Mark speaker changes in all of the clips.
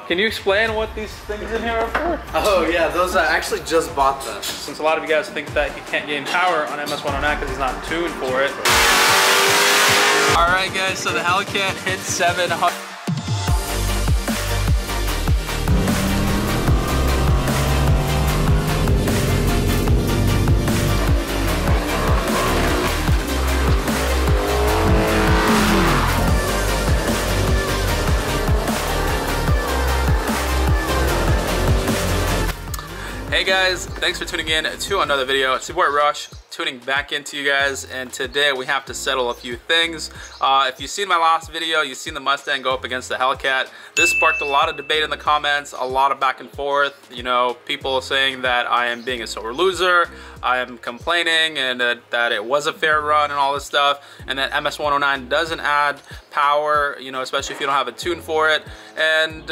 Speaker 1: Can you explain what these things in here are for?
Speaker 2: Oh yeah, those I actually just bought them.
Speaker 1: Since a lot of you guys think that he can't gain power on MS-109 because he's not tuned for it. Alright guys, so the Hellcat hit 700. Hey guys, thanks for tuning in to another video. It's your boy Rush, tuning back into you guys, and today we have to settle a few things. If you've seen my last video, you've seen the Mustang go up against the Hellcat. This sparked a lot of debate in the comments, a lot of back and forth. You know, people saying that I am being a sore loser, I am complaining, and that it was a fair run and all this stuff, and that MS-109 doesn't add power, you know, especially if you don't have a tune for it. And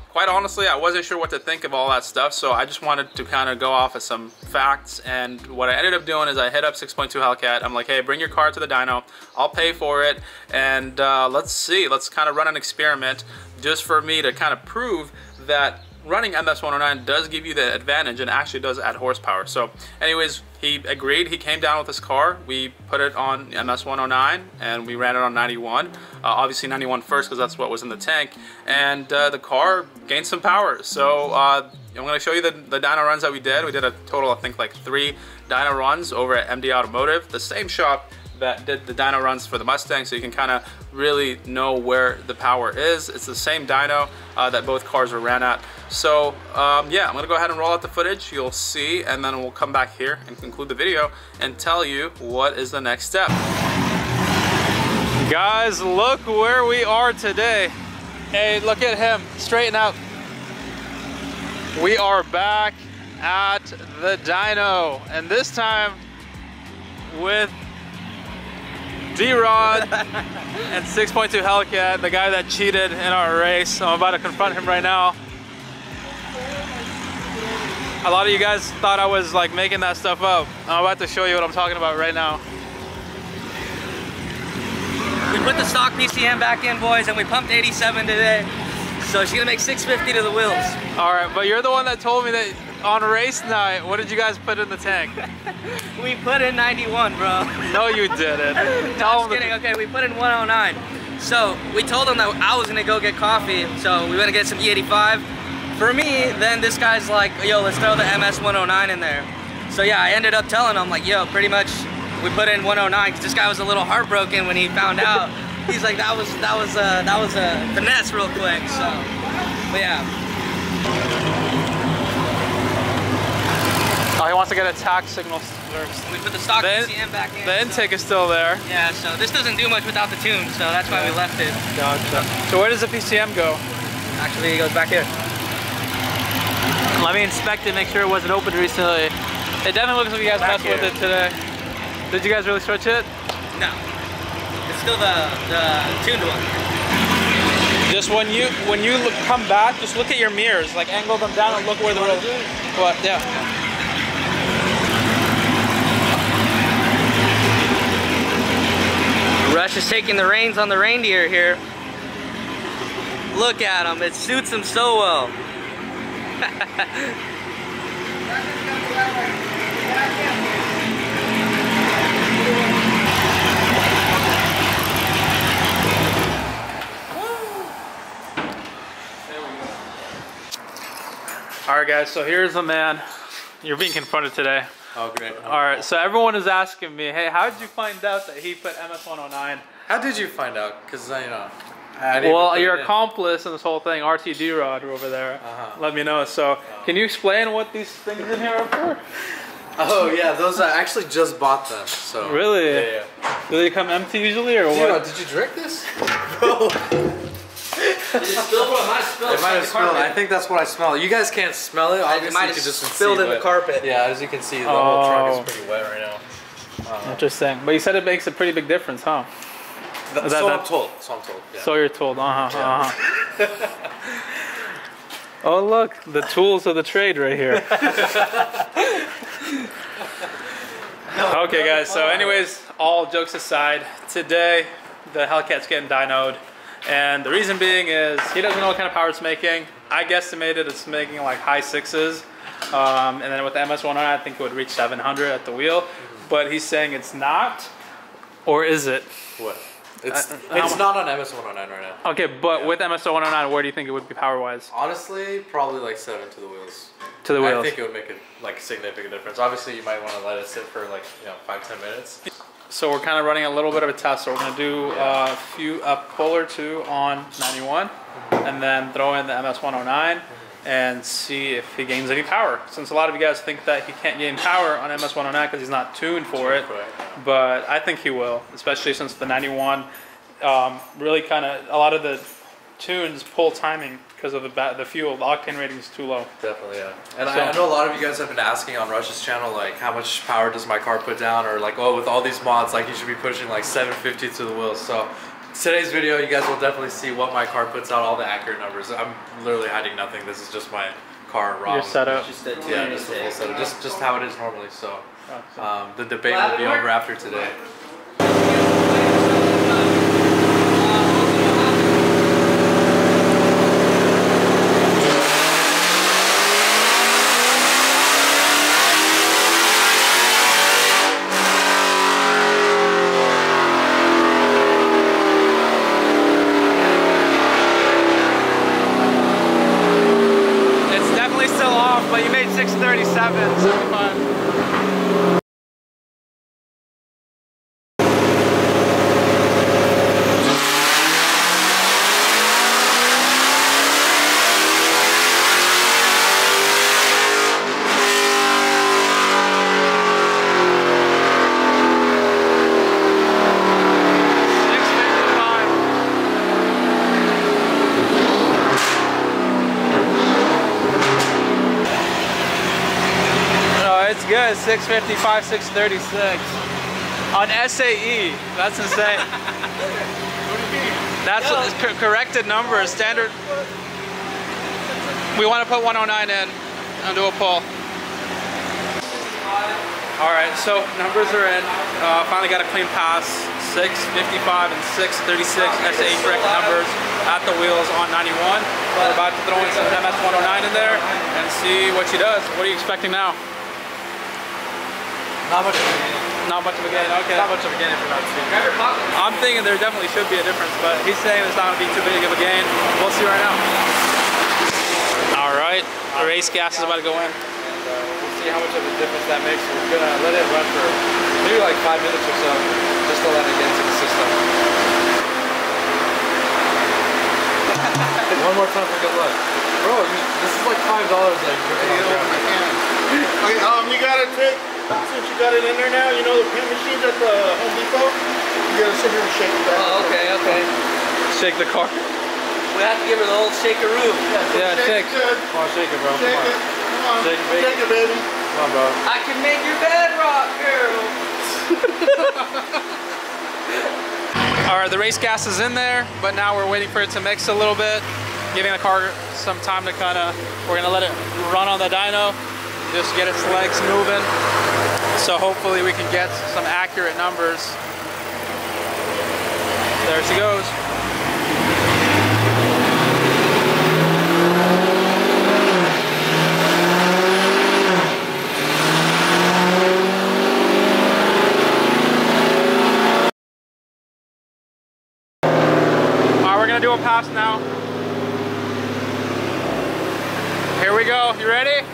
Speaker 1: quite honestly, I wasn't sure what to think of all that stuff, so I just wanted to kind of go off of some facts. And what I ended up doing is I hit up 6.2 Hellcat. I'm like, hey, bring your car to the dyno, I'll pay for it, and let's kind of run an experiment just for me to kind of prove that running MS-109 does give you the advantage and actually does add horsepower. So anyways, he agreed. He came down with his car. We put it on MS-109 and we ran it on 91. Obviously 91 first because that's what was in the tank. And the car gained some power. So I'm going to show you the dyno runs that we did. We did a total, I think, like 3 dyno runs over at MD Automotive, the same shop that did the dyno runs for the Mustang, so you can kind of really know where the power is. It's the same dyno that both cars were ran at. So yeah, I'm gonna go ahead and roll out the footage, you'll see, and then we'll come back here and conclude the video and tell you what is the next step. Guys, look where we are today. Hey, look at him, straighten out. We are back at the dyno, and this time with D-Rod and 6.2 Hellcat, the guy that cheated in our race. I'm about to confront him right now. A lot of you guys thought I was like making that stuff up. I'm about to show you what I'm talking about right now.
Speaker 3: We put the stock PCM back in, boys, and we pumped 87 today. So she's gonna make 650 to the wheels. All
Speaker 1: right, but you're the one that told me that on race night, what did you guys put in the tank?
Speaker 3: We put in 91, bro.
Speaker 1: No, you didn't.
Speaker 3: No, I'm just kidding. Okay, we put in 109. So we told them that I was gonna go get coffee, so we went to get some E85. For me, then this guy's like, yo, let's throw the MS-109 in there. So yeah, I ended up telling him, like, yo, pretty much we put in 109 because this guy was a little heartbroken when he found out. He's like, that was a finesse real quick. So, but yeah.
Speaker 1: Oh, he wants to get a tax signal first.
Speaker 3: We put the stock PCM back in.
Speaker 1: The intake is still there.
Speaker 3: Yeah, so this doesn't do much without the tune, so that's why we left it.
Speaker 1: Gotcha. So where does the PCM go?
Speaker 3: Actually, it goes back here.
Speaker 1: Let me inspect it, make sure it wasn't opened recently. It definitely looks like you guys messed with it today. Did you guys really switch it?
Speaker 3: No. It's still the tuned one.
Speaker 1: Just when you come back, just look at your mirrors, like angle them down and look where the road. What? Yeah.
Speaker 3: Rush is taking the reins on the reindeer here. Look at him, it suits him so well.
Speaker 1: Alright guys, so here's the man. You're being confronted today.
Speaker 2: Oh, great.
Speaker 1: Alright, so everyone is asking me, hey, how did you find out that he put MS-109?
Speaker 2: How did you find out? Because, you know,
Speaker 1: well, your accomplice in this whole thing, RT D-Rod over there, let me know. So, can you explain what these things in here are for?
Speaker 2: Oh yeah, those I actually just bought them. So
Speaker 1: really?
Speaker 2: Yeah.
Speaker 1: Do they come empty usually, or what?
Speaker 2: Did you drink this? Bro.
Speaker 3: Did it spill? Bro, it might have spilled.
Speaker 2: It might have spilled. I think that's what I smell. You guys can't smell it. Obviously,
Speaker 3: it might have
Speaker 2: just
Speaker 3: spilled in the carpet.
Speaker 2: Yeah, as you can see, the whole trunk is pretty wet right now.
Speaker 1: Interesting. But you said it makes a pretty big difference, huh?
Speaker 2: So I'm told. Yeah.
Speaker 1: So you're told. Oh look, the tools of the trade right here. Okay guys, so anyways, all jokes aside, today the Hellcat's getting dynoed. And the reason being is he doesn't know what kind of power it's making. I guesstimated it's making like high 6s. And then with the MS109, I think it would reach 700 at the wheel. But he's saying it's not. Or is it?
Speaker 2: What? It's not on MS109 right now.
Speaker 1: Okay, but with MS109, where do you think it would be power-wise?
Speaker 2: Honestly, probably like 7 to the wheels.
Speaker 1: To the wheels.
Speaker 2: I think it would make a like significant difference. Obviously, you might want to let it sit for like 5-10 minutes. So
Speaker 1: we're kind of running a little bit of a test. So we're going to do a pull or two on 91, and then throw in the MS109 and see if he gains any power. Since a lot of you guys think that he can't gain power on MS109 because he's not tuned for it, but I think he will, especially since the 91 really kind of, a lot of the tunes pull timing because of the fuel. The octane rating is too low.
Speaker 2: Definitely, yeah. And I know a lot of you guys have been asking on Rush's channel, like, how much power does my car put down? Or like, oh, with all these mods, like, you should be pushing like 750 to the wheels. So today's video, you guys will definitely see what my car puts out, all the accurate numbers. I'm literally hiding nothing. This is just my car raw.
Speaker 1: Your setup.
Speaker 2: Just the full setup. Just how it is normally. So the debate will be over after today.
Speaker 3: But you made 637, 75. It's good, 655, 636. On SAE, that's insane. That's corrected numbers, standard. We want to put 109 in and do a pull. All right, so numbers are in. Finally got a clean pass. 655 and 636 SAE correct numbers at the wheels on 91. We're about to throw in some MS109 in there and see what she does. What are you expecting now?
Speaker 2: Not much of a gain.
Speaker 1: Not much of a gain, okay.
Speaker 2: Not much of a gain if you're not seeing.
Speaker 1: I'm thinking there definitely should be a difference, but he's saying it's not going to be too big of a gain. We'll see right now. All right, the race gas is about to go in.
Speaker 2: And we'll see how much of a difference that makes. We're going to let it run for maybe like 5 minutes or so, just to let it get into the system. One more time for good luck. Bro, this is like $5 that you're ripping on the ground.
Speaker 4: Okay, you gotta take, since you got it in there now, you know the paint machines at the Home Depot? You gotta sit here and shake it.
Speaker 3: Oh, okay, okay.
Speaker 1: Shake the car.
Speaker 3: We have to give her the old shakeroo.
Speaker 1: Yeah, shake.
Speaker 2: Come on, shake it, bro.
Speaker 4: Shake it. Come on.
Speaker 2: Shake it,
Speaker 4: Shake it, baby.
Speaker 2: Come on, bro.
Speaker 3: I can make your bed rock, girl.
Speaker 1: All right, the race gas is in there, but now we're waiting for it to mix a little bit, giving the car some time to we're gonna let it run on the dyno, just get its legs moving. So hopefully we can get some accurate numbers. There she goes. We're gonna do a pass now. Here we go. You ready?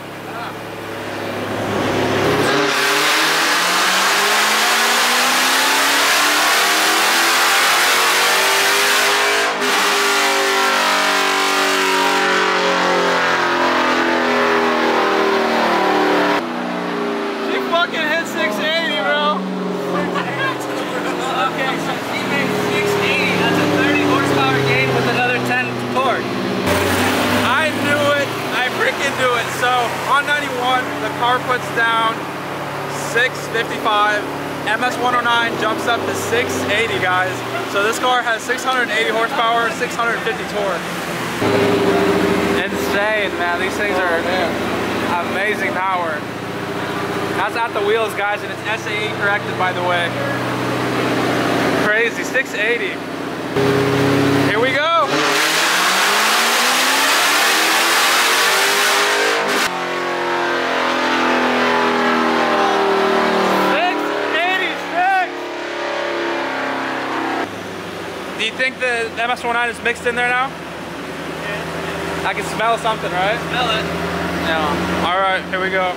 Speaker 1: She fucking hit 680, bro.
Speaker 3: Okay, so she made 680. That's a 30 horsepower gain with another 10 torque.
Speaker 1: I knew it. I freaking knew it. So on 91, the car puts down 655. MS109 jumps up to 680, guys. So this car has 680 horsepower, 650 torque. Insane, man. These things are amazing power. That's at the wheels, guys, and it's SAE corrected, by the way. Crazy, 680. Here we go. think the MS-109 is mixed in there now? I can smell something, right?
Speaker 3: Smell it.
Speaker 1: Yeah. All right, here we go.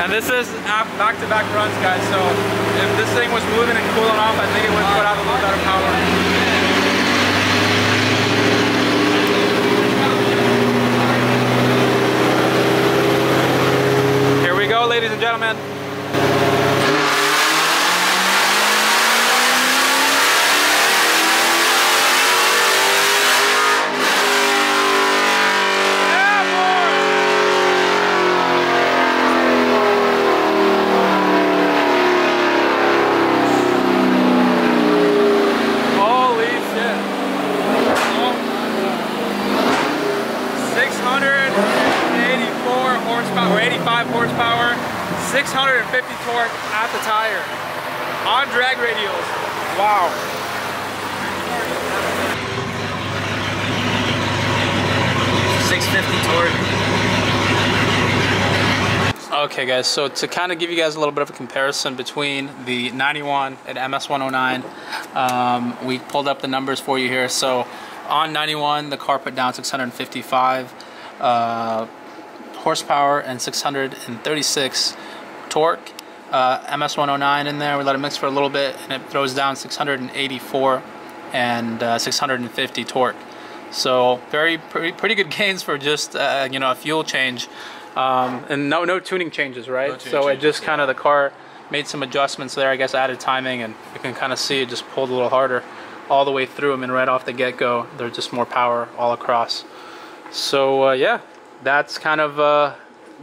Speaker 1: And this is back-to-back runs, guys. So if this thing was moving and cooling off, I think it would put out a little better power. Here we go, ladies and gentlemen. Horsepower, 85 horsepower, 650 torque at the tire on drag radials. Wow. Okay guys, so to kind of give you guys a little bit of a comparison between the 91 and MS-109, we pulled up the numbers for you here. So on 91, the car put down 655 horsepower and 636 torque. MS-109 in there, we let it mix for a little bit, and it throws down 684 and 650 torque. So pretty good gains for just you know, a fuel change, and no tuning changes, right?
Speaker 2: No tuning
Speaker 1: so
Speaker 2: changes,
Speaker 1: it just kind of, the car made some adjustments there, I guess added timing, and you can kind of see it just pulled a little harder all the way through. I mean, right off the get-go, there's just more power all across. So yeah, that's kind of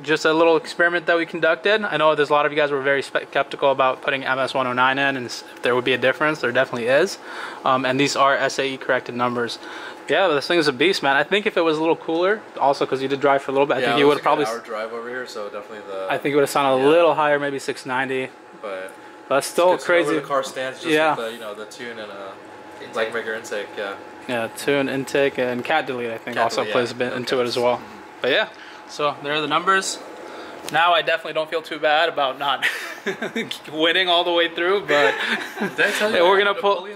Speaker 1: just a little experiment that we conducted. I know there's a lot of you guys were very skeptical about putting MS-109 in, and if there would be a difference. There definitely is, and these are SAE corrected numbers. Yeah, this thing is a beast, man. I think if it was a little cooler, also because you did drive for a little bit, I think you would have probably.
Speaker 2: Hour drive over here, so definitely the.
Speaker 1: I think it would have sounded a little higher, maybe 690.
Speaker 2: But
Speaker 1: that's still crazy.
Speaker 2: Where the car stands, just with the, you know, the tune and leg maker intake. Yeah.
Speaker 1: Yeah, tune, intake, and cat delete, I think, also plays a bit into it as well. But yeah, so there are the numbers. Now I definitely don't feel too bad about not winning all the way through, but we're gonna pull.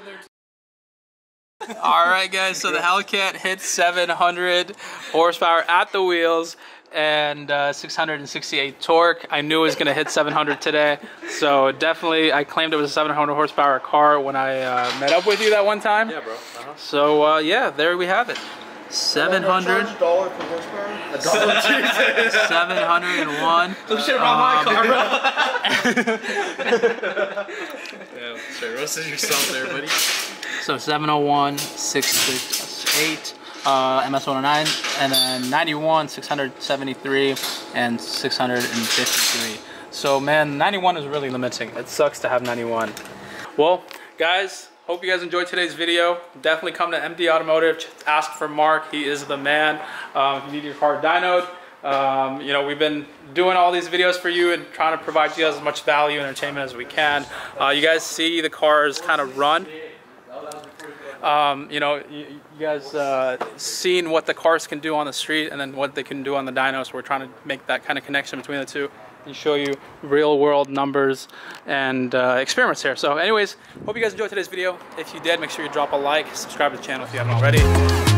Speaker 1: All right, guys. So the Hellcat hit 700 horsepower at the wheels and 668 torque. I knew it was gonna hit 700 today, so definitely I claimed it was a 700 horsepower car when I met up with you that one time.
Speaker 2: Yeah, bro.
Speaker 1: So yeah, there we have it. 700.
Speaker 4: $1 per horsepower.
Speaker 1: $701.
Speaker 3: Don't shit about my car, bro.
Speaker 2: Yeah, straight roasted yourself there, buddy.
Speaker 1: So 701, 668, MS-109, and then 91, 673, and 653. So man, 91 is really limiting. It sucks to have 91. Well, guys, hope you guys enjoyed today's video. Definitely come to MD Automotive, ask for Mark, he is the man. If you need your car dynoed, you know, we've been doing all these videos for you and trying to provide you guys as much value and entertainment as we can. You guys see the cars kind of run. You know, you guys seen what the cars can do on the street and then what they can do on the dynos. We're trying to make that kind of connection between the two and show you real world numbers and experiments here. So anyways, hope you guys enjoyed today's video. If you did, make sure you drop a like, subscribe to the channel if you haven't already.